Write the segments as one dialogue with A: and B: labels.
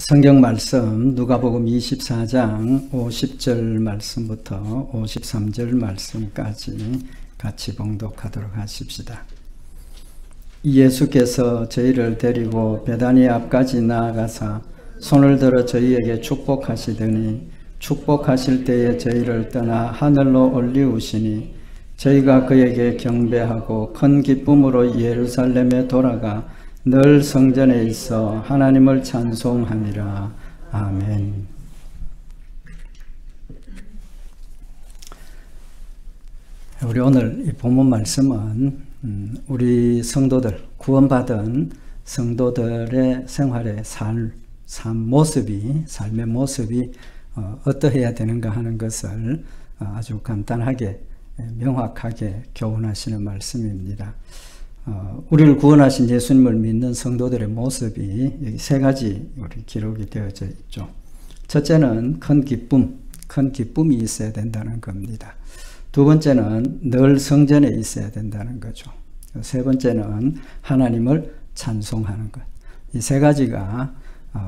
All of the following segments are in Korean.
A: 성경 말씀 누가복음 24장 50절 말씀부터 53절 말씀까지 같이 봉독하도록 하십시다. 예수께서 저희를 데리고 베다니 앞까지 나아가사 손을 들어 저희에게 축복하시더니 축복하실 때에 저희를 떠나 하늘로 올리우시니 저희가 그에게 경배하고 큰 기쁨으로 예루살렘에 돌아가 늘 성전에 있어 하나님을 찬송하니라. 아멘. 우리 오늘 이 본문 말씀은 우리 성도들, 구원받은 성도들의 생활의 삶의 모습이 어떠해야 되는가 하는 것을 아주 간단하게 명확하게 교훈하시는 말씀입니다. 우리를 구원하신 예수님을 믿는 성도들의 모습이 여기 세 가지 우리 기록이 되어져 있죠. 첫째는 큰 기쁨이 있어야 된다는 겁니다. 두 번째는 늘 성전에 있어야 된다는 거죠. 세 번째는 하나님을 찬송하는 것. 이 세 가지가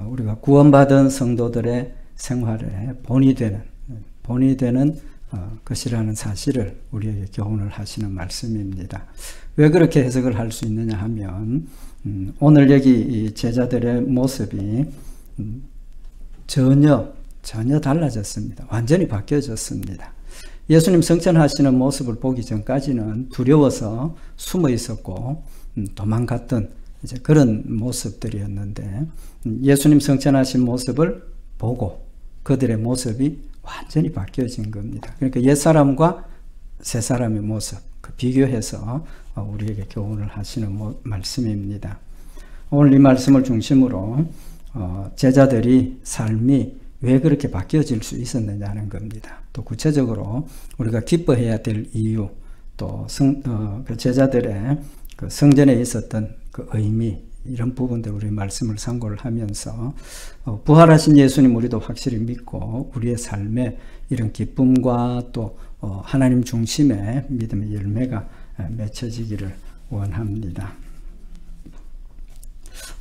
A: 우리가 구원받은 성도들의 생활에 본이 되는 것이라는 사실을 우리에게 교훈을 하시는 말씀입니다. 왜 그렇게 해석을 할 수 있느냐 하면 오늘 여기 이 제자들의 모습이 전혀 달라졌습니다. 완전히 바뀌어졌습니다. 예수님 성천하시는 모습을 보기 전까지는 두려워서 숨어 있었고 도망갔던 이제 그런 모습들이었는데 예수님 성천하신 모습을 보고 그들의 모습이 완전히 바뀌어진 겁니다. 그러니까 옛사람과 새사람의 모습 비교해서 우리에게 교훈을 하시는 말씀입니다. 오늘 이 말씀을 중심으로 제자들이 삶이 왜 그렇게 바뀌어질 수 있었느냐는 겁니다. 또 구체적으로 우리가 기뻐해야 될 이유, 또 그 제자들의 그 성전에 있었던 그 의미, 이런 부분들 우리 말씀을 참고를 하면서 부활하신 예수님 우리도 확실히 믿고 우리의 삶에 이런 기쁨과 또 하나님 중심의 믿음의 열매가 맺혀지기를 원합니다.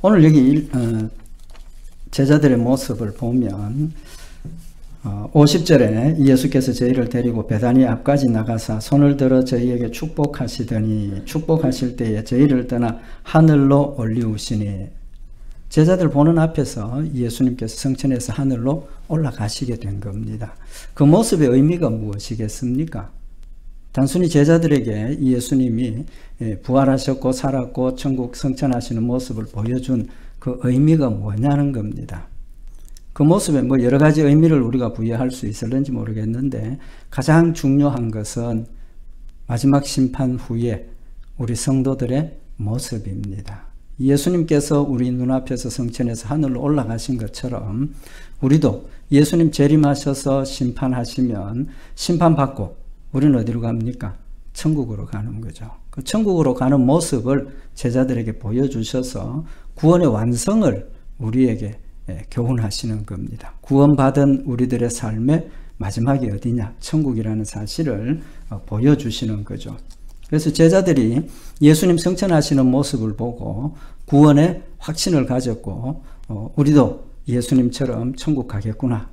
A: 오늘 여기 제자들의 모습을 보면 50절에 예수께서 저희를 데리고 베다니 앞까지 나가사 손을 들어 저희에게 축복하시더니 축복하실 때에 저희를 떠나 하늘로 올리우시니 제자들 보는 앞에서 예수님께서 성천에서 하늘로 올라가시게 된 겁니다. 그 모습의 의미가 무엇이겠습니까? 단순히 제자들에게 예수님이 부활하셨고 살았고 천국 성천하시는 모습을 보여준 그 의미가 뭐냐는 겁니다. 그 모습에 뭐 여러 가지 의미를 우리가 부여할 수 있을는지 모르겠는데 가장 중요한 것은 마지막 심판 후에 우리 성도들의 모습입니다. 예수님께서 우리 눈앞에서 성천에서 하늘로 올라가신 것처럼 우리도 예수님 재림하셔서 심판하시면 심판받고 우리는 어디로 갑니까? 천국으로 가는 거죠. 그 천국으로 가는 모습을 제자들에게 보여주셔서 구원의 완성을 우리에게 교훈하시는 겁니다. 구원받은 우리들의 삶의 마지막이 어디냐? 천국이라는 사실을 보여주시는 거죠. 그래서 제자들이 예수님 성천하시는 모습을 보고 구원의 확신을 가졌고 우리도 예수님처럼 천국 가겠구나.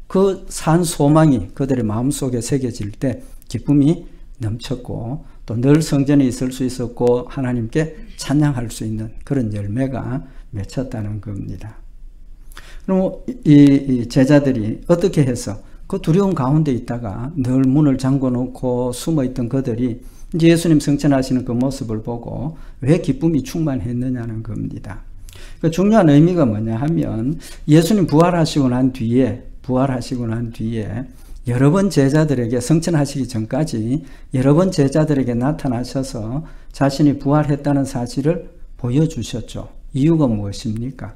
A: 그 산 소망이 그들의 마음속에 새겨질 때 기쁨이 넘쳤고 또 늘 성전에 있을 수 있었고 하나님께 찬양할 수 있는 그런 열매가 맺혔다는 겁니다. 그럼 이 제자들이 어떻게 해서 그 두려움 가운데 있다가 늘 문을 잠궈 놓고 숨어 있던 그들이 이제 예수님 성천하시는 그 모습을 보고 왜 기쁨이 충만했느냐는 겁니다. 그 중요한 의미가 뭐냐 하면 예수님 부활하시고 난 뒤에 여러 번 제자들에게 성천하시기 전까지 여러 번 제자들에게 나타나셔서 자신이 부활했다는 사실을 보여주셨죠. 이유가 무엇입니까?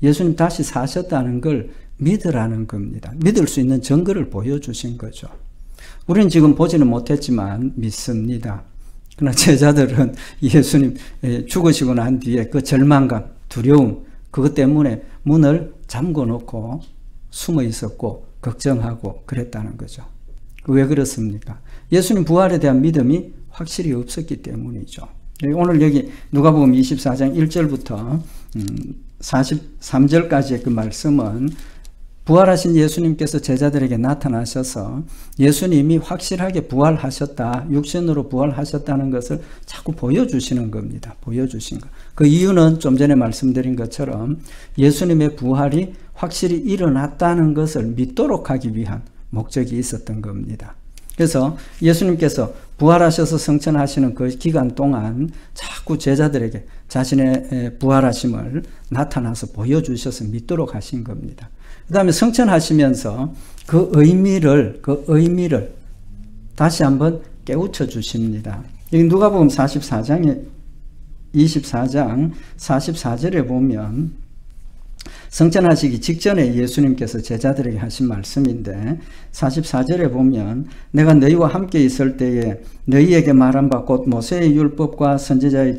A: 예수님 다시 사셨다는 걸 믿으라는 겁니다. 믿을 수 있는 증거를 보여주신 거죠. 우리는 지금 보지는 못했지만 믿습니다. 그러나 제자들은 예수님 죽으시고 난 뒤에 그 절망감, 두려움, 그것 때문에 문을 잠궈 놓고 숨어 있었고 걱정하고 그랬다는 거죠. 왜 그렇습니까? 예수님 부활에 대한 믿음이 확실히 없었기 때문이죠. 오늘 여기 누가복음 24장 1절부터 43절까지의 그 말씀은 부활하신 예수님께서 제자들에게 나타나셔서 예수님이 확실하게 부활하셨다, 육신으로 부활하셨다는 것을 자꾸 보여주시는 겁니다. 보여주신 것. 그 이유는 좀 전에 말씀드린 것처럼 예수님의 부활이 확실히 일어났다는 것을 믿도록 하기 위한 목적이 있었던 겁니다. 그래서 예수님께서 부활하셔서 성천하시는 그 기간 동안 자꾸 제자들에게 자신의 부활하심을 나타나서 보여주셔서 믿도록 하신 겁니다. 그 다음에 성천하시면서 그 의미를 다시 한번 깨우쳐 주십니다. 여기 누가복음 24장 44절에 보면 성천하시기 직전에 예수님께서 제자들에게 하신 말씀인데 44절에 보면 내가 너희와 함께 있을 때에 너희에게 말한 바 곧 모세의 율법과 선지자의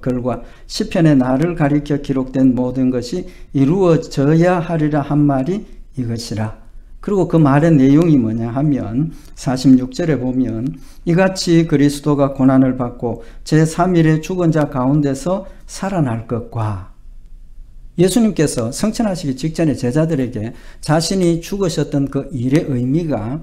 A: 글과 시편에 나를 가리켜 기록된 모든 것이 이루어져야 하리라 한 말이 이것이라. 그리고 그 말의 내용이 뭐냐 하면 46절에 보면 이같이 그리스도가 고난을 받고 제3일에 죽은 자 가운데서 살아날 것과, 예수님께서 성천하시기 직전에 제자들에게 자신이 죽으셨던 그 일의 의미가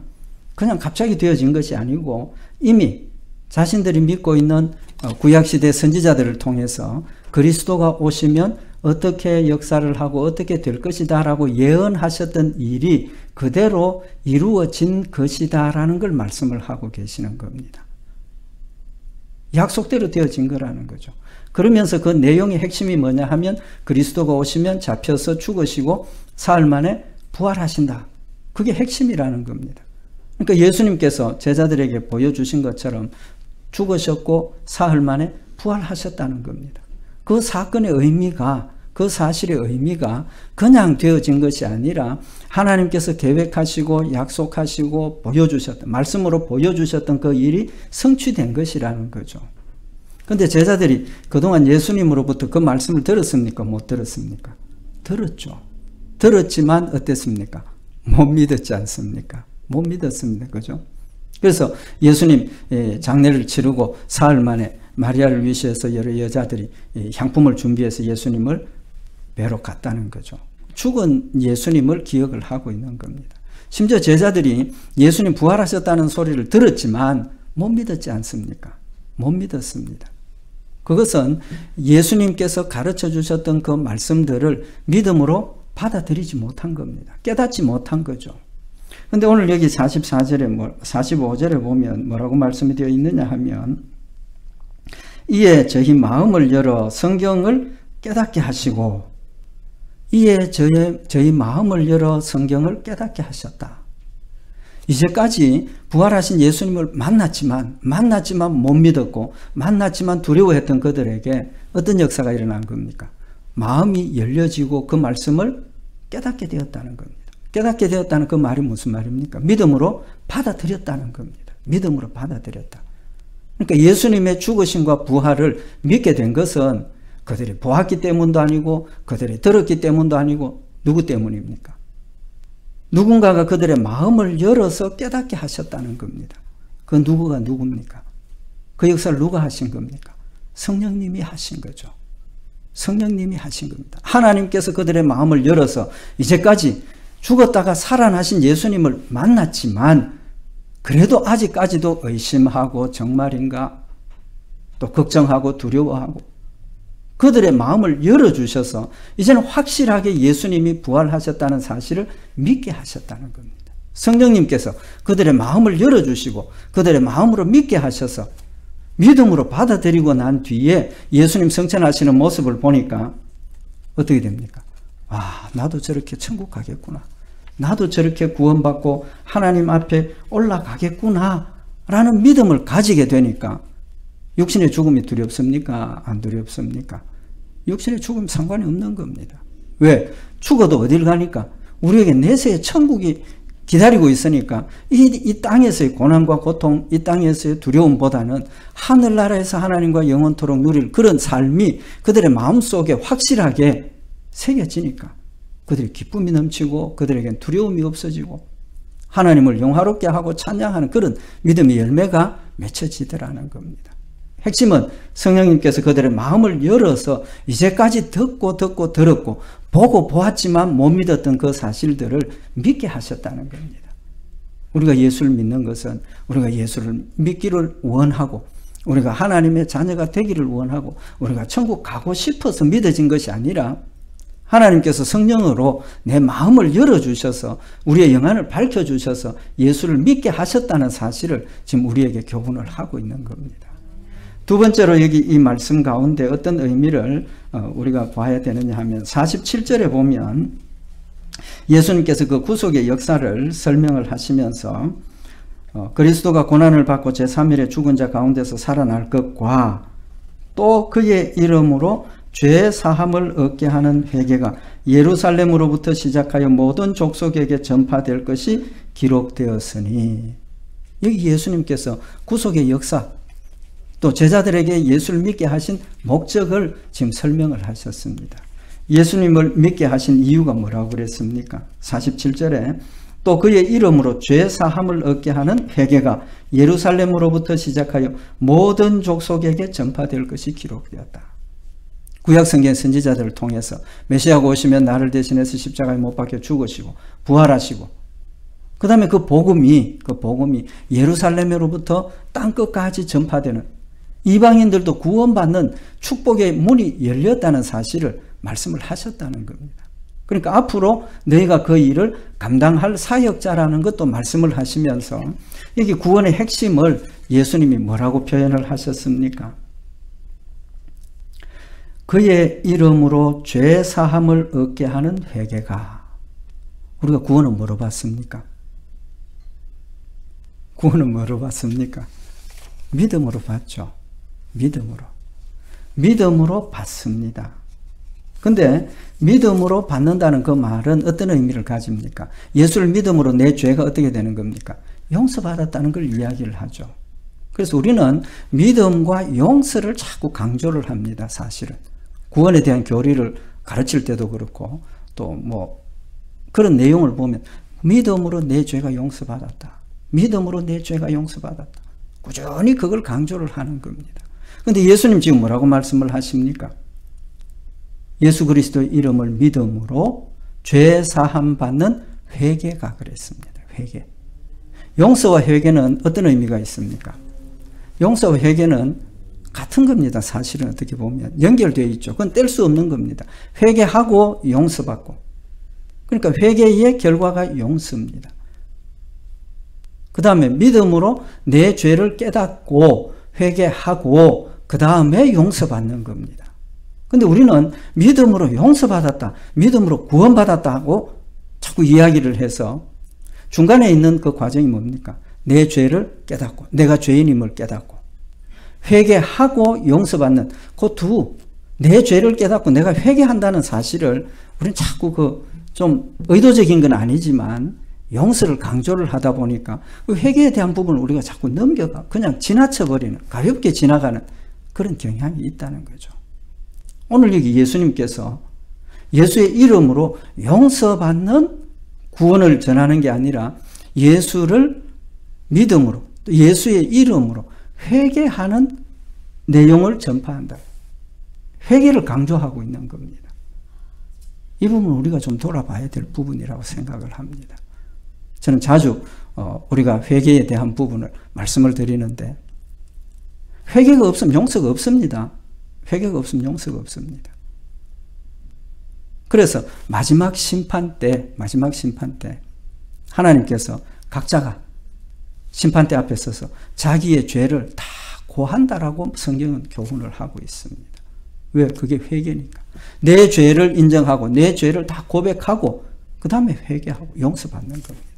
A: 그냥 갑자기 되어진 것이 아니고 이미 자신들이 믿고 있는 구약시대 선지자들을 통해서 그리스도가 오시면 어떻게 역사를 하고 어떻게 될 것이다 라고 예언하셨던 일이 그대로 이루어진 것이다 라는 걸 말씀을 하고 계시는 겁니다. 약속대로 되어진 거라는 거죠. 그러면서 그 내용의 핵심이 뭐냐 하면 그리스도가 오시면 잡혀서 죽으시고 사흘 만에 부활하신다. 그게 핵심이라는 겁니다. 그러니까 예수님께서 제자들에게 보여주신 것처럼 죽으셨고 사흘 만에 부활하셨다는 겁니다. 그 사건의 의미가, 그 사실의 의미가 그냥 되어진 것이 아니라 하나님께서 계획하시고 약속하시고 보여주셨던, 말씀으로 보여주셨던 그 일이 성취된 것이라는 거죠. 그런데 제자들이 그동안 예수님으로부터 그 말씀을 들었습니까? 못 들었습니까? 들었죠. 들었지만 어땠습니까? 못 믿었지 않습니까? 못 믿었습니다. 그죠? 그래서 예수님 장례를 치르고 사흘 만에 마리아를 위시해서 여러 여자들이 향품을 준비해서 예수님을 뵈러 갔다는 거죠. 죽은 예수님을 기억을 하고 있는 겁니다. 심지어 제자들이 예수님 부활하셨다는 소리를 들었지만 못 믿었지 않습니까? 못 믿었습니다. 그것은 예수님께서 가르쳐 주셨던 그 말씀들을 믿음으로 받아들이지 못한 겁니다. 깨닫지 못한 거죠. 근데 오늘 여기 45절에 보면 뭐라고 말씀이 되어 있느냐 하면 이에 저희 마음을 열어 성경을 깨닫게 하시고, 이에 저희 마음을 열어 성경을 깨닫게 하셨다. 이제까지 부활하신 예수님을 만났지만 못 믿었고 만났지만 두려워했던 그들에게 어떤 역사가 일어난 겁니까? 마음이 열려지고 그 말씀을 깨닫게 되었다는 겁니다. 깨닫게 되었다는 그 말이 무슨 말입니까? 믿음으로 받아들였다는 겁니다. 믿음으로 받아들였다. 그러니까 예수님의 죽으심과 부활을 믿게 된 것은 그들이 보았기 때문도 아니고 그들이 들었기 때문도 아니고 누구 때문입니까? 누군가가 그들의 마음을 열어서 깨닫게 하셨다는 겁니다. 그 누구가 누굽니까? 그 역사를 누가 하신 겁니까? 성령님이 하신 거죠. 성령님이 하신 겁니다. 하나님께서 그들의 마음을 열어서 이제까지 죽었다가 살아나신 예수님을 만났지만 그래도 아직까지도 의심하고 정말인가 또 걱정하고 두려워하고 그들의 마음을 열어주셔서 이제는 확실하게 예수님이 부활하셨다는 사실을 믿게 하셨다는 겁니다. 성령님께서 그들의 마음을 열어주시고 그들의 마음으로 믿게 하셔서 믿음으로 받아들이고 난 뒤에 예수님 성천하시는 모습을 보니까 어떻게 됩니까? 아, 나도 저렇게 천국 가겠구나. 나도 저렇게 구원받고 하나님 앞에 올라가겠구나 라는 믿음을 가지게 되니까 육신의 죽음이 두렵습니까? 안 두렵습니까? 육신의 죽음 상관이 없는 겁니다. 왜? 죽어도 어딜 가니까? 우리에게 내세의 천국이 기다리고 있으니까 이 땅에서의 고난과 고통, 이 땅에서의 두려움보다는 하늘나라에서 하나님과 영원토록 누릴 그런 삶이 그들의 마음속에 확실하게 새겨지니까 그들이 기쁨이 넘치고 그들에겐 두려움이 없어지고 하나님을 영화롭게 하고 찬양하는 그런 믿음의 열매가 맺혀지더라는 겁니다. 핵심은 성령님께서 그들의 마음을 열어서 이제까지 듣고 들었고 보고 보았지만 못 믿었던 그 사실들을 믿게 하셨다는 겁니다. 우리가 예수를 믿는 것은 우리가 예수를 믿기를 원하고 우리가 하나님의 자녀가 되기를 원하고 우리가 천국 가고 싶어서 믿어진 것이 아니라 하나님께서 성령으로 내 마음을 열어주셔서 우리의 영안을 밝혀주셔서 예수를 믿게 하셨다는 사실을 지금 우리에게 교훈을 하고 있는 겁니다. 두 번째로 여기 이 말씀 가운데 어떤 의미를 우리가 봐야 되느냐 하면 47절에 보면 예수님께서 그 구속의 역사를 설명을 하시면서 그리스도가 고난을 받고 제3일에 죽은 자 가운데서 살아날 것과 또 그의 이름으로 죄 사함을 얻게 하는 회개가 예루살렘으로부터 시작하여 모든 족속에게 전파될 것이 기록되었으니, 여기 예수님께서 구속의 역사 또 제자들에게 예수를 믿게 하신 목적을 지금 설명을 하셨습니다. 예수님을 믿게 하신 이유가 뭐라고 그랬습니까? 47절에 또 그의 이름으로 죄 사함을 얻게 하는 회개가 예루살렘으로부터 시작하여 모든 족속에게 전파될 것이 기록되었다. 구약성경 선지자들을 통해서 메시아가 오시면 나를 대신해서 십자가에 못 박혀 죽으시고 부활하시고 그 다음에 그 복음이 예루살렘으로부터 땅끝까지 전파되는, 이방인들도 구원받는 축복의 문이 열렸다는 사실을 말씀을 하셨다는 겁니다. 그러니까 앞으로 너희가 그 일을 감당할 사역자라는 것도 말씀을 하시면서 여기 구원의 핵심을 예수님이 뭐라고 표현을 하셨습니까? 그의 이름으로 죄 사함을 얻게 하는 회개가. 우리가 구원은 뭐로 받습니까? 구원은 뭐로 받습니까? 믿음으로 받죠. 믿음으로 받습니다. 근데 믿음으로 받는다는 그 말은 어떤 의미를 가집니까? 예수를 믿음으로 내 죄가 어떻게 되는 겁니까? 용서받았다는 걸 이야기를 하죠. 그래서 우리는 믿음과 용서를 자꾸 강조를 합니다. 사실은 구원에 대한 교리를 가르칠 때도 그렇고 또 뭐 그런 내용을 보면 믿음으로 내 죄가 용서받았다. 믿음으로 내 죄가 용서받았다. 꾸준히 그걸 강조를 하는 겁니다. 그런데 예수님 지금 뭐라고 말씀을 하십니까? 예수 그리스도의 이름을 믿음으로 죄 사함 받는 회개가 그랬습니다. 회개. 용서와 회개는 어떤 의미가 있습니까? 용서와 회개는 같은 겁니다. 사실은 어떻게 보면 연결되어 있죠. 그건 뗄 수 없는 겁니다. 회개하고 용서받고. 그러니까 회개의 결과가 용서입니다. 그 다음에 믿음으로 내 죄를 깨닫고 회개하고 그 다음에 용서받는 겁니다. 근데 우리는 믿음으로 용서받았다, 믿음으로 구원받았다 하고 자꾸 이야기를 해서 중간에 있는 그 과정이 뭡니까? 내 죄를 깨닫고 내가 죄인임을 깨닫고 회개하고 용서받는 그 두, 내 죄를 깨닫고 내가 회개한다는 사실을 우리는 자꾸 그 좀 의도적인 건 아니지만 용서를 강조를 하다 보니까 그 회개에 대한 부분을 우리가 자꾸 넘겨가 그냥 지나쳐버리는, 가볍게 지나가는 그런 경향이 있다는 거죠. 오늘 여기 예수님께서 예수의 이름으로 용서받는 구원을 전하는 게 아니라 예수를 믿음으로 또 예수의 이름으로 회개하는 내용을 전파한다. 회개를 강조하고 있는 겁니다. 이 부분은 우리가 좀 돌아봐야 될 부분이라고 생각을 합니다. 저는 자주 우리가 회개에 대한 부분을 말씀을 드리는데 회개가 없으면 용서가 없습니다. 회개가 없으면 용서가 없습니다. 그래서 마지막 심판 때 하나님께서 각자가 심판대 앞에 서서 자기의 죄를 다 고한다라고 성경은 교훈을 하고 있습니다. 왜? 그게 회개니까. 내 죄를 인정하고 내 죄를 다 고백하고 그 다음에 회개하고 용서받는 겁니다.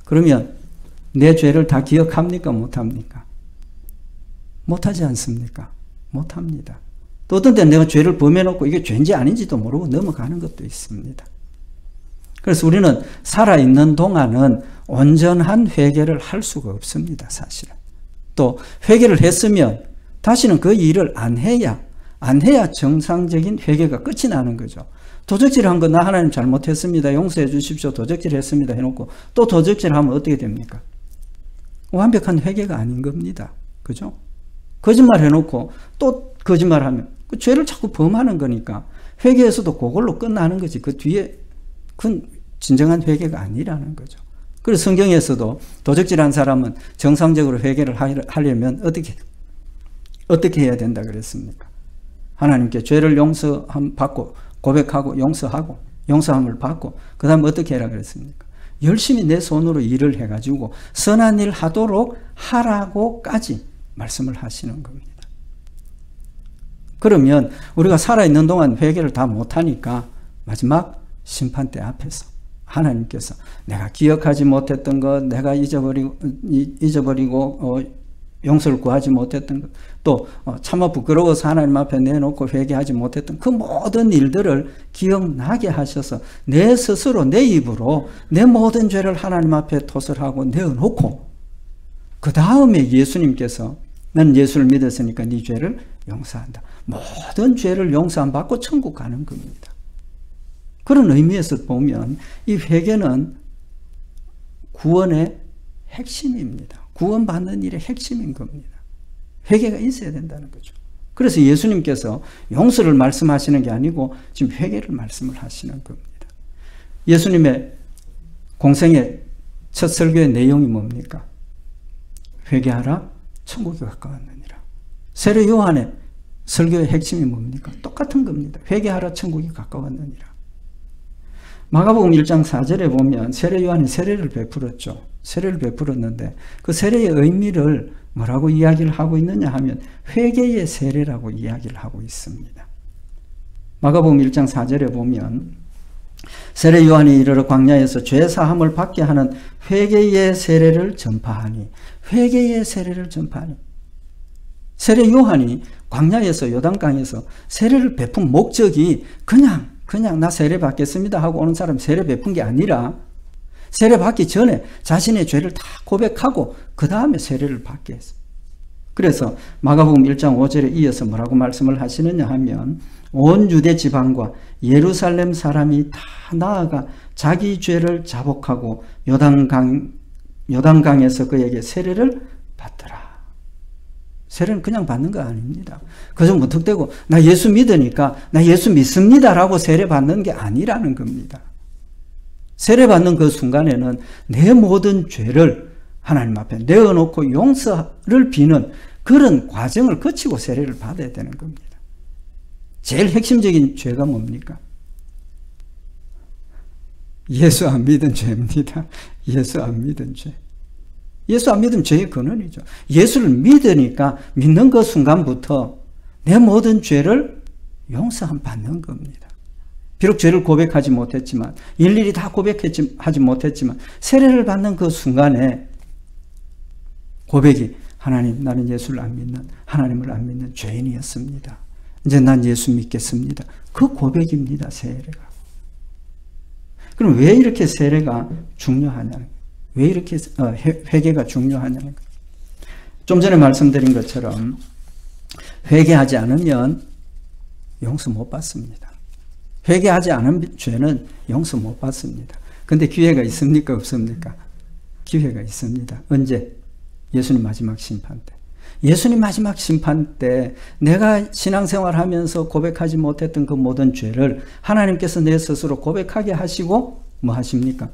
A: 그러면 내 죄를 다 기억합니까? 못합니까? 못하지 않습니까? 못합니다. 또 어떤 때는 내가 죄를 범해놓고 이게 죄인지 아닌지도 모르고 넘어가는 것도 있습니다. 그래서 우리는 살아있는 동안은 온전한 회개를 할 수가 없습니다. 사실은. 또 회개를 했으면 다시는 그 일을 안 해야 정상적인 회개가 끝이 나는 거죠. 도적질한 거 나 하나님 잘못했습니다. 용서해 주십시오. 도적질했습니다. 해놓고 또 도적질하면 어떻게 됩니까? 완벽한 회개가 아닌 겁니다. 그죠? 거짓말 해놓고 또 거짓말하면 그 죄를 자꾸 범하는 거니까 회개에서도 그걸로 끝나는 거지. 그 뒤에 그건 진정한 회개가 아니라는 거죠. 그래서 성경에서도 도적질한 사람은 정상적으로 회개를 하려면 어떻게 해야 된다 그랬습니까? 하나님께 죄를 용서받고 고백하고 용서하고 용서함을 받고 그 다음에 어떻게 해라 그랬습니까? 열심히 내 손으로 일을 해가지고 선한 일 하도록 하라고까지 말씀을 하시는 겁니다. 그러면 우리가 살아있는 동안 회개를 다 못하니까 마지막 심판대 앞에서 하나님께서 내가 기억하지 못했던 것, 내가 잊어버리고 용서를 구하지 못했던 것, 또 차마 부끄러워서 하나님 앞에 내놓고 회개하지 못했던 그 모든 일들을 기억나게 하셔서 내 스스로 내 입으로 내 모든 죄를 하나님 앞에 토설하고 내어놓고 그 다음에 예수님께서 나는 예수를 믿었으니까 네 죄를 용서한다. 모든 죄를 용서 안 받고 천국 가는 겁니다. 그런 의미에서 보면 이 회개는 구원의 핵심입니다. 구원받는 일의 핵심인 겁니다. 회개가 있어야 된다는 거죠. 그래서 예수님께서 용서를 말씀하시는 게 아니고 지금 회개를 말씀을 하시는 겁니다. 예수님의 공생의 첫 설교의 내용이 뭡니까? 회개하라, 천국이 가까웠느니라. 세례 요한의 설교의 핵심이 뭡니까? 똑같은 겁니다. 회개하라, 천국이 가까웠느니라. 마가복음 1장 4절에 보면 세례 요한이 세례를 베풀었죠. 세례를 베풀었는데 그 세례의 의미를 뭐라고 이야기를 하고 있느냐 하면 회개의 세례라고 이야기를 하고 있습니다. 마가복음 1장 4절에 보면 세례 요한이 이르러 광야에서 죄 사함을 받게 하는 회개의 세례를 전파하니, 회개의 세례를 전파하니. 세례 요한이 광야에서 요단강에서 세례를 베푼 목적이 그냥 나 세례 받겠습니다 하고 오는 사람 세례 베푼 게 아니라 세례 받기 전에 자신의 죄를 다 고백하고 그 다음에 세례를 받게 했어요. 그래서 마가복음 1장 5절에 이어서 뭐라고 말씀을 하시느냐 하면 온 유대 지방과 예루살렘 사람이 다 나아가 자기 죄를 자복하고 요단강에서 그에게 세례를 받더라. 세례는 그냥 받는 거 아닙니다. 그저 무턱대고 나 예수 믿으니까 나 예수 믿습니다라고 세례 받는 게 아니라는 겁니다. 세례 받는 그 순간에는 내 모든 죄를 하나님 앞에 내어놓고 용서를 비는 그런 과정을 거치고 세례를 받아야 되는 겁니다. 제일 핵심적인 죄가 뭡니까? 예수 안 믿은 죄입니다. 예수 안 믿은 죄. 예수 안 믿으면 죄의 근원이죠. 예수를 믿으니까 믿는 그 순간부터 내 모든 죄를 용서함 받는 겁니다. 비록 죄를 고백하지 못했지만 일일이 다 고백하지 못했지만 세례를 받는 그 순간에 고백이 하나님 나는 예수를 안 믿는 하나님을 안 믿는 죄인이었습니다. 이제 난 예수 믿겠습니다. 그 고백입니다. 세례가. 그럼 왜 이렇게 세례가 중요하냐는 거예요. 왜 이렇게 회개가 중요하냐는 거예요. 좀 전에 말씀드린 것처럼 회개하지 않으면 용서 못 받습니다. 회개하지 않은 죄는 용서 못 받습니다. 근데 기회가 있습니까? 없습니까? 기회가 있습니다. 언제? 예수님 마지막 심판 때. 예수님 마지막 심판 때 내가 신앙생활 하면서 고백하지 못했던 그 모든 죄를 하나님께서 내 스스로 고백하게 하시고 뭐 하십니까?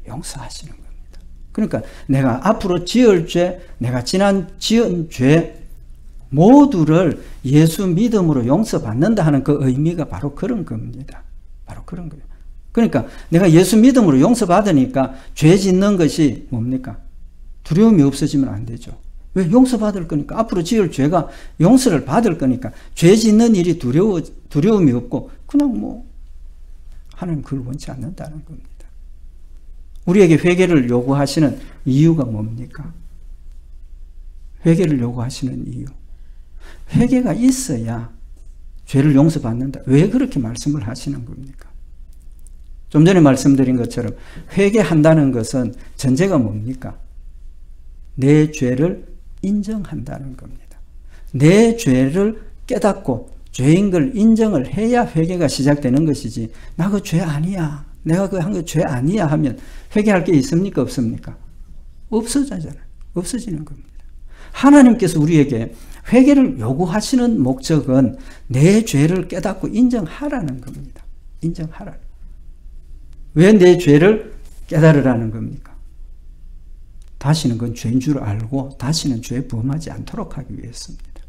A: 용서하시는 겁니다. 그러니까 내가 앞으로 지을 죄, 내가 지난 지은 죄 모두를 예수 믿음으로 용서받는다 하는 그 의미가 바로 그런 겁니다. 바로 그런 거예요. 그러니까 내가 예수 믿음으로 용서받으니까 죄 짓는 것이 뭡니까? 두려움이 없어지면 안 되죠. 왜? 용서받을 거니까. 앞으로 지을 죄가 용서를 받을 거니까 죄 짓는 일이 두려움이 없고 그냥 뭐 하나님 그걸 원치 않는다는 겁니다. 우리에게 회개를 요구하시는 이유가 뭡니까? 회개를 요구하시는 이유. 회개가 있어야 죄를 용서받는다. 왜 그렇게 말씀을 하시는 겁니까? 좀 전에 말씀드린 것처럼 회개한다는 것은 전제가 뭡니까? 내 죄를 인정한다는 겁니다. 내 죄를 깨닫고 죄인 걸 인정을 해야 회개가 시작되는 것이지 나 그 죄 아니야. 내가 그 한 거 죄 아니야 하면 회개할 게 있습니까? 없습니까? 없어지잖아요. 없어지는 겁니다. 하나님께서 우리에게 회개를 요구하시는 목적은 내 죄를 깨닫고 인정하라는 겁니다. 인정하라. 왜 내 죄를 깨달으라는 겁니까? 다시는 그건 죄인 줄 알고 다시는 죄에 범하지 않도록 하기 위해서입니다.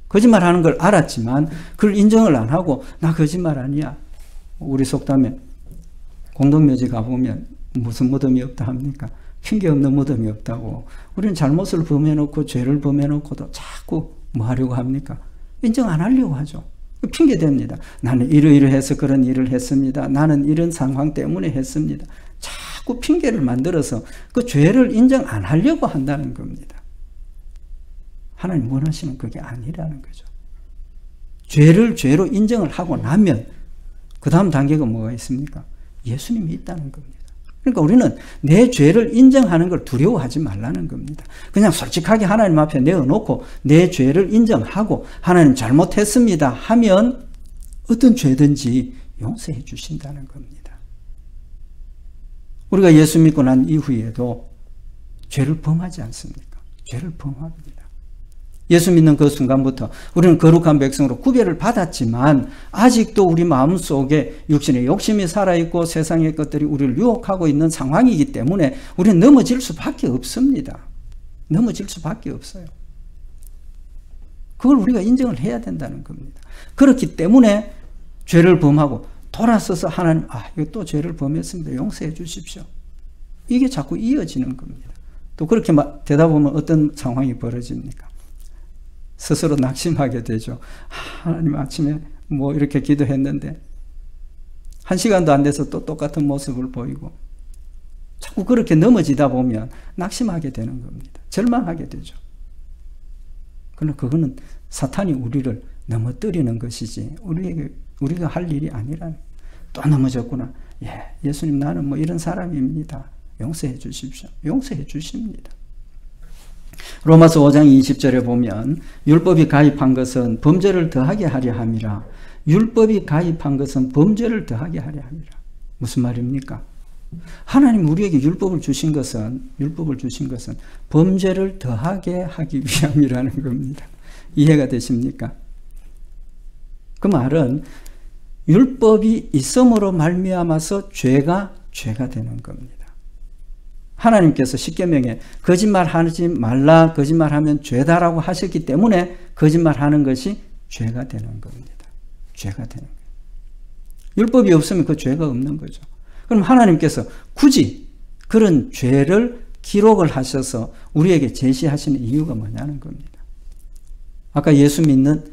A: 거짓말하는 걸 알았지만 그걸 인정을 안 하고 나 거짓말 아니야. 우리 속담에 공동묘지 가보면 무슨 무덤이 없다 합니까? 핑계 없는 무덤이 없다고. 우리는 잘못을 범해놓고 죄를 범해놓고도 자꾸 뭐 하려고 합니까? 인정 안 하려고 하죠. 핑계 댑니다. 나는 이러이러해서 그런 일을 했습니다. 나는 이런 상황 때문에 했습니다. 자꾸 핑계를 만들어서 그 죄를 인정 안 하려고 한다는 겁니다. 하나님 원하시는 그게 아니라는 거죠. 죄를 죄로 인정을 하고 나면 그 다음 단계가 뭐가 있습니까? 예수님이 있다는 겁니다. 그러니까 우리는 내 죄를 인정하는 걸 두려워하지 말라는 겁니다. 그냥 솔직하게 하나님 앞에 내어놓고 내 죄를 인정하고 하나님 잘못했습니다 하면 어떤 죄든지 용서해 주신다는 겁니다. 우리가 예수 믿고 난 이후에도 죄를 범하지 않습니까? 죄를 범합니다. 예수 믿는 그 순간부터 우리는 거룩한 백성으로 구별을 받았지만 아직도 우리 마음속에 육신의 욕심이 살아있고 세상의 것들이 우리를 유혹하고 있는 상황이기 때문에 우리는 넘어질 수밖에 없습니다. 넘어질 수밖에 없어요. 그걸 우리가 인정을 해야 된다는 겁니다. 그렇기 때문에 죄를 범하고 돌아서서 하나님, 이거 또 죄를 범했습니다. 용서해 주십시오. 이게 자꾸 이어지는 겁니다. 또 그렇게 되다 보면 어떤 상황이 벌어집니까? 스스로 낙심하게 되죠. 하나님 아침에 뭐 이렇게 기도했는데 1시간도 안 돼서 또 똑같은 모습을 보이고 자꾸 그렇게 넘어지다 보면 낙심하게 되는 겁니다. 절망하게 되죠. 그러나 그거는 사탄이 우리를 넘어뜨리는 것이지 우리가 할 일이 아니라는. 또 넘어졌구나. 예수님 나는 뭐 이런 사람입니다. 용서해 주십시오. 용서해 주십니다. 로마서 5장 20절에 보면 율법이 가입한 것은 범죄를 더하게 하려 함이라. 율법이 가입한 것은 범죄를 더하게 하려 함이라. 무슨 말입니까? 하나님 우리에게 율법을 주신 것은 범죄를 더하게 하기 위함이라는 겁니다. 이해가 되십니까? 그 말은 율법이 있음으로 말미암아서 죄가 되는 겁니다. 하나님께서 십계명에 거짓말하지 말라, 거짓말하면 죄다라고 하셨기 때문에 거짓말하는 것이 죄가 되는 겁니다. 죄가 되는 거예요. 율법이 없으면 그 죄가 없는 거죠. 그럼 하나님께서 굳이 그런 죄를 기록을 하셔서 우리에게 제시하시는 이유가 뭐냐는 겁니다. 아까 예수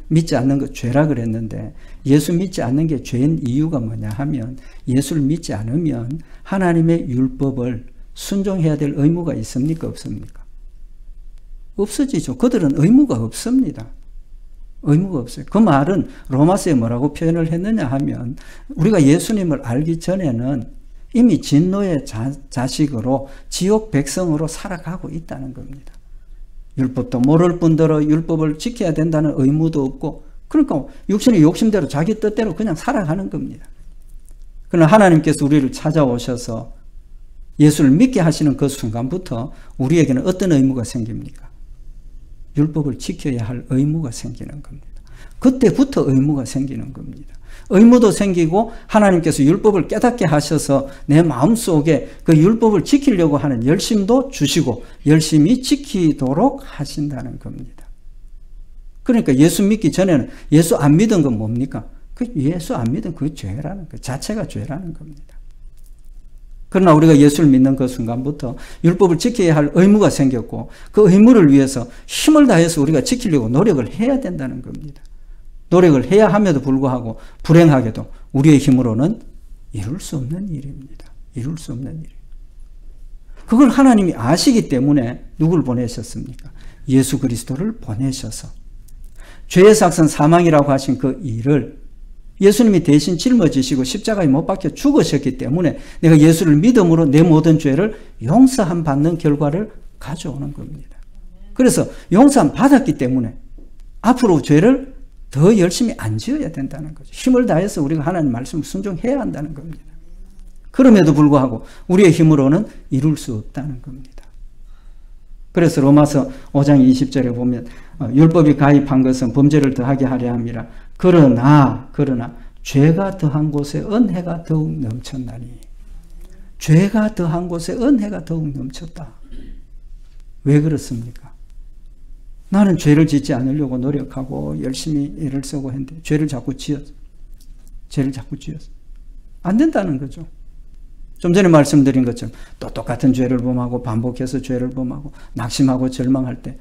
A: 믿지 않는 것 죄라 그랬는데 예수 믿지 않는 게 죄인 이유가 뭐냐 하면 예수를 믿지 않으면 하나님의 율법을 순종해야 될 의무가 있습니까? 없습니까? 없어지죠. 그들은 의무가 없습니다. 의무가 없어요. 그 말은 로마서에 뭐라고 표현을 했느냐 하면 우리가 예수님을 알기 전에는 이미 진노의 자식으로 지옥 백성으로 살아가고 있다는 겁니다. 율법도 모를 뿐더러 율법을 지켜야 된다는 의무도 없고 그러니까 육신의 욕심대로 자기 뜻대로 그냥 살아가는 겁니다. 그러나 하나님께서 우리를 찾아오셔서 예수를 믿게 하시는 그 순간부터 우리에게는 어떤 의무가 생깁니까? 율법을 지켜야 할 의무가 생기는 겁니다. 그때부터 의무가 생기는 겁니다. 의무도 생기고 하나님께서 율법을 깨닫게 하셔서 내 마음속에 그 율법을 지키려고 하는 열심도 주시고 열심히 지키도록 하신다는 겁니다. 그러니까 예수 믿기 전에는 예수 안 믿은 건 뭡니까? 그 예수 안 믿은 그 죄라는 그 자체가 죄라는 겁니다. 그러나 우리가 예수를 믿는 그 순간부터 율법을 지켜야 할 의무가 생겼고 그 의무를 위해서 힘을 다해서 우리가 지키려고 노력을 해야 된다는 겁니다. 노력을 해야 함에도 불구하고 불행하게도 우리의 힘으로는 이룰 수 없는 일입니다. 이룰 수 없는 일. 그걸 하나님이 아시기 때문에 누굴 보내셨습니까? 예수 그리스도를 보내셔서 죄의 삭선 사망이라고 하신 그 일을 예수님이 대신 짊어지시고 십자가에 못 박혀 죽으셨기 때문에 내가 예수를 믿음으로 내 모든 죄를 용서함 받는 결과를 가져오는 겁니다. 그래서 용서함 받았기 때문에 앞으로 죄를 더 열심히 안 지어야 된다는 거죠. 힘을 다해서 우리가 하나님 말씀을 순종해야 한다는 겁니다. 그럼에도 불구하고 우리의 힘으로는 이룰 수 없다는 겁니다. 그래서 로마서 5장 20절에 보면 율법이 가입한 것은 범죄를 더하게 하려 함이라. 그러나 죄가 더한 곳에 은혜가 더욱 넘쳤나니. 죄가 더한 곳에 은혜가 더욱 넘쳤다. 왜 그렇습니까? 나는 죄를 짓지 않으려고 노력하고 열심히 애를 쓰고 했는데 죄를 자꾸 지었어. 안 된다는 거죠. 좀 전에 말씀드린 것처럼 또 똑같은 죄를 범하고 반복해서 죄를 범하고 낙심하고 절망할 때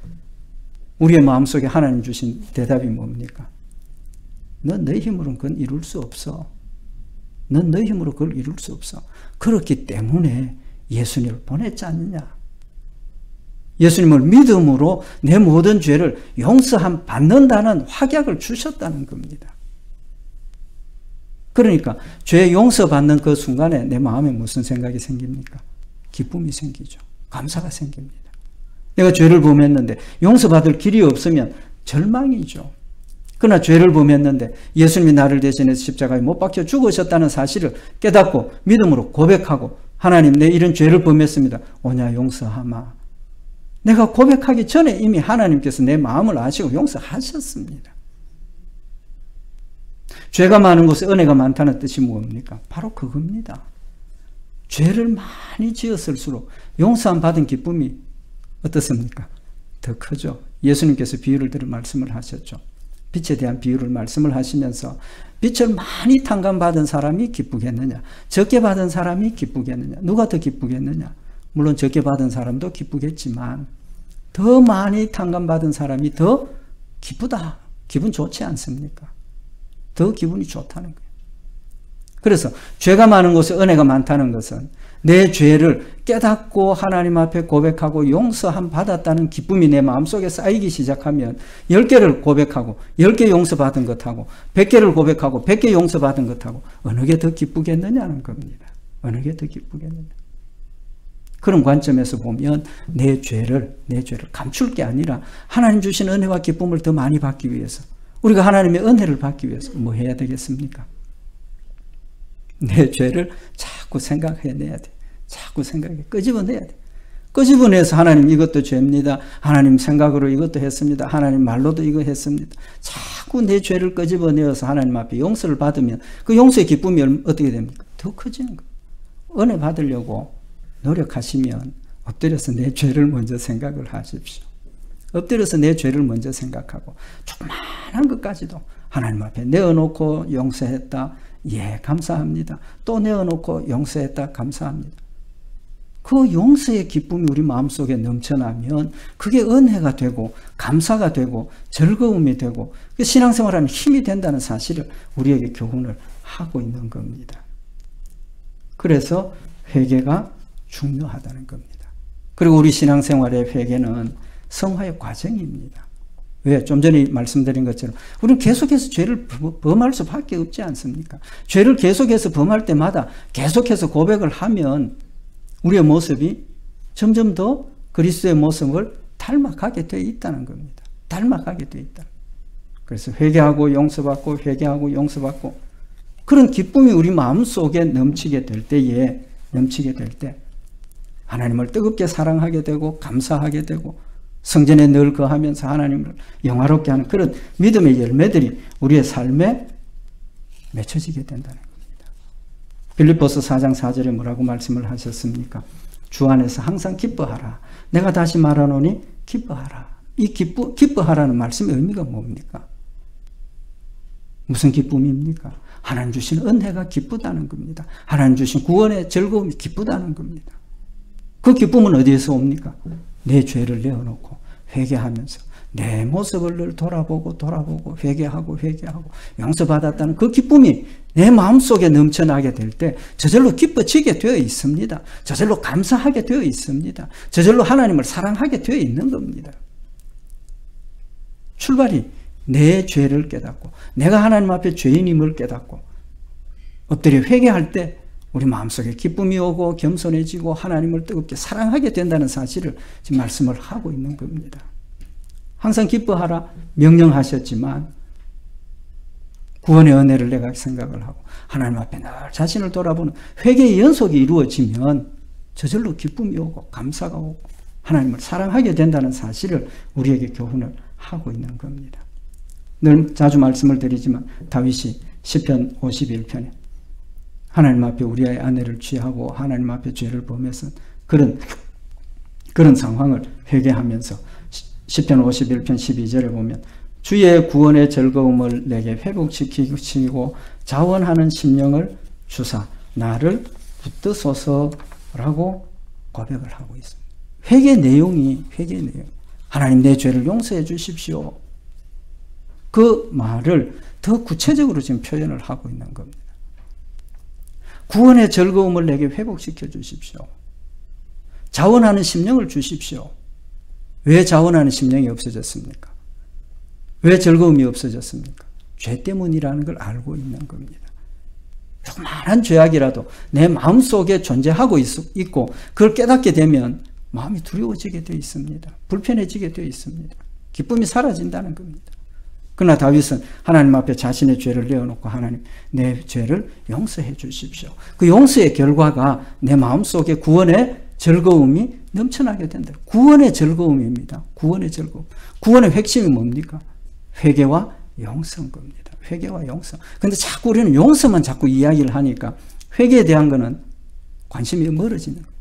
A: 우리의 마음속에 하나님 주신 대답이 뭡니까? 넌 너희 힘으로는 그건 이룰 수 없어. 넌 너희 힘으로 그걸 이룰 수 없어. 그렇기 때문에 예수님을 보냈지 않느냐. 예수님을 믿음으로 내 모든 죄를 용서함 받는다는 확약을 주셨다는 겁니다. 그러니까 죄 용서받는 그 순간에 내 마음에 무슨 생각이 생깁니까? 기쁨이 생기죠. 감사가 생깁니다. 내가 죄를 범했는데 용서받을 길이 없으면 절망이죠. 그러나 죄를 범했는데 예수님이 나를 대신해서 십자가에 못 박혀 죽으셨다는 사실을 깨닫고 믿음으로 고백하고 하나님 내 이런 죄를 범했습니다. 오냐 용서하마. 내가 고백하기 전에 이미 하나님께서 내 마음을 아시고 용서하셨습니다. 죄가 많은 곳에 은혜가 많다는 뜻이 뭡니까? 바로 그겁니다. 죄를 많이 지었을수록 용서함 받은 기쁨이 어떻습니까? 더 크죠. 예수님께서 비유를 들어 말씀을 하셨죠. 빛에 대한 비유를 말씀을 하시면서 빛을 많이 탕감받은 사람이 기쁘겠느냐, 적게 받은 사람이 기쁘겠느냐, 누가 더 기쁘겠느냐? 물론 적게 받은 사람도 기쁘겠지만 더 많이 탕감받은 사람이 더 기쁘다. 기분 좋지 않습니까? 더 기분이 좋다는 거예요. 그래서 죄가 많은 곳에 은혜가 많다는 것은 내 죄를 깨닫고 하나님 앞에 고백하고 용서함 받았다는 기쁨이 내 마음속에 쌓이기 시작하면 10개를 고백하고 10개 용서받은 것하고 100개를 고백하고 100개 용서받은 것하고 어느 게 더 기쁘겠느냐는 겁니다. 어느 게 더 기쁘겠느냐. 그런 관점에서 보면 내 죄를 감출 게 아니라 하나님 주신 은혜와 기쁨을 더 많이 받기 위해서 우리가 하나님의 은혜를 받기 위해서 뭐 해야 되겠습니까? 내 죄를 자꾸 생각해내야 돼. 자꾸 끄집어내야 돼. 끄집어내서 하나님 이것도 죄입니다. 하나님 생각으로 이것도 했습니다. 하나님 말로도 이거 했습니다. 자꾸 내 죄를 끄집어내어서 하나님 앞에 용서를 받으면 그 용서의 기쁨이 어떻게 됩니까? 더 커지는 거예요. 은혜 받으려고 노력하시면 엎드려서 내 죄를 먼저 생각을 하십시오. 엎드려서 내 죄를 먼저 생각하고 조그마한 것까지도 하나님 앞에 내어놓고 용서했다. 예, 감사합니다. 또 내어놓고 용서했다. 감사합니다. 그 용서의 기쁨이 우리 마음속에 넘쳐나면 그게 은혜가 되고 감사가 되고 즐거움이 되고 신앙생활하는 힘이 된다는 사실을 우리에게 교훈을 하고 있는 겁니다. 그래서 회개가 중요하다는 겁니다. 그리고 우리 신앙생활의 회개는 성화의 과정입니다. 왜? 좀 전에 말씀드린 것처럼 우리는 계속해서 죄를 범할 수밖에 없지 않습니까? 죄를 계속해서 범할 때마다 계속해서 고백을 하면 우리의 모습이 점점 더 그리스도의 모습을 닮아가게 되어 있다는 겁니다. 닮아가게 되어 있다. 그래서 회개하고 용서받고 회개하고 용서받고 그런 기쁨이 우리 마음속에 넘치게 될 때에 하나님을 뜨겁게 사랑하게 되고 감사하게 되고 성전에 늘 거하면서 하나님을 영화롭게 하는 그런 믿음의 열매들이 우리의 삶에 맺혀지게 된다는 겁니다. 빌립보서 4장 4절에 뭐라고 말씀을 하셨습니까? 주 안에서 항상 기뻐하라. 내가 다시 말하노니 기뻐하라. 이 기뻐하라는 말씀의 의미가 뭡니까? 무슨 기쁨입니까? 하나님 주신 은혜가 기쁘다는 겁니다. 하나님 주신 구원의 즐거움이 기쁘다는 겁니다. 그 기쁨은 어디에서 옵니까? 내 죄를 내어놓고 회개하면서 내 모습을 늘 돌아보고 회개하고 용서받았다는 그 기쁨이 내 마음속에 넘쳐나게 될 때 저절로 기뻐지게 되어 있습니다. 저절로 감사하게 되어 있습니다. 저절로 하나님을 사랑하게 되어 있는 겁니다. 출발이 내 죄를 깨닫고 내가 하나님 앞에 죄인임을 깨닫고 엎드려 회개할 때 우리 마음속에 기쁨이 오고 겸손해지고 하나님을 뜨겁게 사랑하게 된다는 사실을 지금 말씀을 하고 있는 겁니다. 항상 기뻐하라 명령하셨지만 구원의 은혜를 내가 생각을 하고 하나님 앞에 늘 자신을 돌아보는 회개의 연속이 이루어지면 저절로 기쁨이 오고 감사가 오고 하나님을 사랑하게 된다는 사실을 우리에게 교훈을 하고 있는 겁니다. 늘 자주 말씀을 드리지만 다윗이 시편 51편에 하나님 앞에 우리의 아내를 취하고 하나님 앞에 죄를 범해서 그런 상황을 회개하면서 시편 51편 12절에 보면 주의 구원의 즐거움을 내게 회복시키시고 자원하는 심령을 주사 나를 붙드소서라고 고백을 하고 있습니다. 회개 내용 하나님 내 죄를 용서해 주십시오. 그 말을 더 구체적으로 지금 표현을 하고 있는 겁니다. 구원의 즐거움을 내게 회복시켜 주십시오. 자원하는 심령을 주십시오. 왜 자원하는 심령이 없어졌습니까? 왜 즐거움이 없어졌습니까? 죄 때문이라는 걸 알고 있는 겁니다. 조그마한 죄악이라도 내 마음속에 존재하고 있고 그걸 깨닫게 되면 마음이 두려워지게 되어 있습니다. 불편해지게 되어 있습니다. 기쁨이 사라진다는 겁니다. 그러나 다윗은 하나님 앞에 자신의 죄를 내어놓고 하나님 내 죄를 용서해 주십시오. 그 용서의 결과가 내 마음속에 구원의 즐거움이 넘쳐나게 된다. 구원의 즐거움입니다. 구원의 즐거움. 구원의 핵심이 뭡니까? 회개와 용서인 겁니다. 회개와 용서. 근데 자꾸 우리는 용서만 자꾸 이야기를 하니까 회개에 대한 거는 관심이 멀어지는 거예요.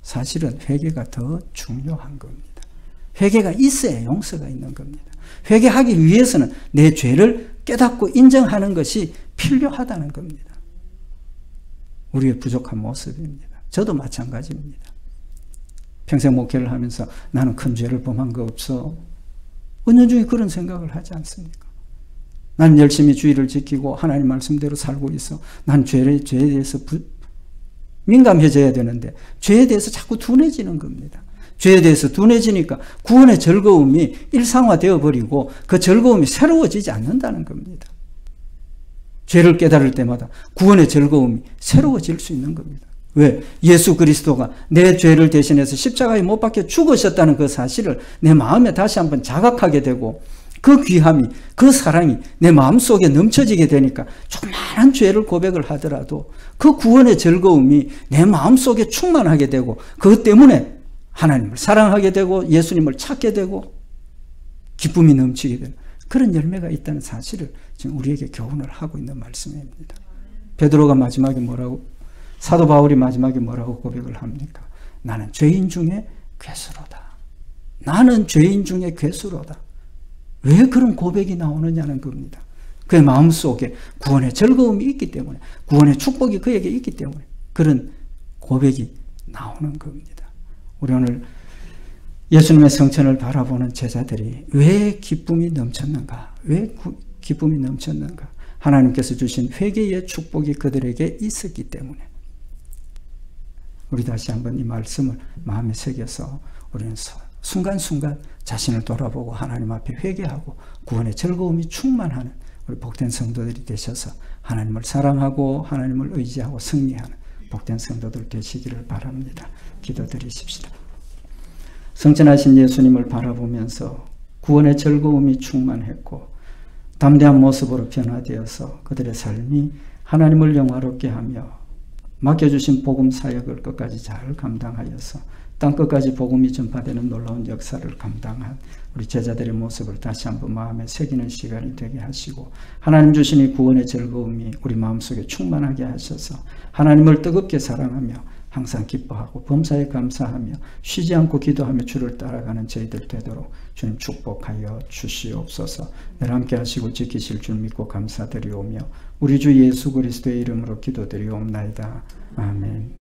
A: 사실은 회개가 더 중요한 겁니다. 회개가 있어야 용서가 있는 겁니다. 회개하기 위해서는 내 죄를 깨닫고 인정하는 것이 필요하다는 겁니다. 우리의 부족한 모습입니다. 저도 마찬가지입니다. 평생 목회를 하면서 나는 큰 죄를 범한 거 없어. 은연중에 그런 생각을 하지 않습니까? 나는 열심히 주의를 지키고 하나님 말씀대로 살고 있어. 난 죄에 대해서 민감해져야 되는데 죄에 대해서 자꾸 둔해지는 겁니다. 죄에 대해서 둔해지니까 구원의 즐거움이 일상화되어 버리고 그 즐거움이 새로워지지 않는다는 겁니다. 죄를 깨달을 때마다 구원의 즐거움이 새로워질 수 있는 겁니다. 왜? 예수 그리스도가 내 죄를 대신해서 십자가에 못 박혀 죽으셨다는 그 사실을 내 마음에 다시 한번 자각하게 되고 그 귀함이, 그 사랑이 내 마음속에 넘쳐지게 되니까 조그마한 죄를 고백을 하더라도 그 구원의 즐거움이 내 마음속에 충만하게 되고 그것 때문에 하나님을 사랑하게 되고 예수님을 찾게 되고 기쁨이 넘치게 되는 그런 열매가 있다는 사실을 지금 우리에게 교훈을 하고 있는 말씀입니다. 베드로가 마지막에 뭐라고, 사도 바울이 마지막에 뭐라고 고백을 합니까? 나는 죄인 중에 괴수로다. 나는 죄인 중에 괴수로다. 왜 그런 고백이 나오느냐는 겁니다. 그의 마음속에 구원의 즐거움이 있기 때문에, 구원의 축복이 그에게 있기 때문에 그런 고백이 나오는 겁니다. 우리 오늘 예수님의 성천을 바라보는 제자들이 왜 기쁨이 넘쳤는가? 왜 기쁨이 넘쳤는가? 하나님께서 주신 회개의 축복이 그들에게 있었기 때문에 우리 다시 한번 이 말씀을 마음에 새겨서 우리는 순간순간 자신을 돌아보고 하나님 앞에 회개하고 구원의 즐거움이 충만하는 우리 복된 성도들이 되셔서 하나님을 사랑하고 하나님을 의지하고 승리하는 복된 성도들 되시기를 바랍니다. 기도드리십시다. 성천하신 예수님을 바라보면서 구원의 즐거움이 충만했고 담대한 모습으로 변화되어서 그들의 삶이 하나님을 영화롭게 하며 맡겨주신 복음 사역을 끝까지 잘 감당하여서 땅끝까지 복음이 전파되는 놀라운 역사를 감당한 우리 제자들의 모습을 다시 한번 마음에 새기는 시간이 되게 하시고 하나님 주신 이 구원의 즐거움이 우리 마음속에 충만하게 하셔서 하나님을 뜨겁게 사랑하며 항상 기뻐하고 범사에 감사하며 쉬지 않고 기도하며 주를 따라가는 저희들 되도록 주님 축복하여 주시옵소서. 늘 함께 하시고 지키실 줄 믿고 감사드리오며 우리 주 예수 그리스도의 이름으로 기도드리옵나이다. 아멘.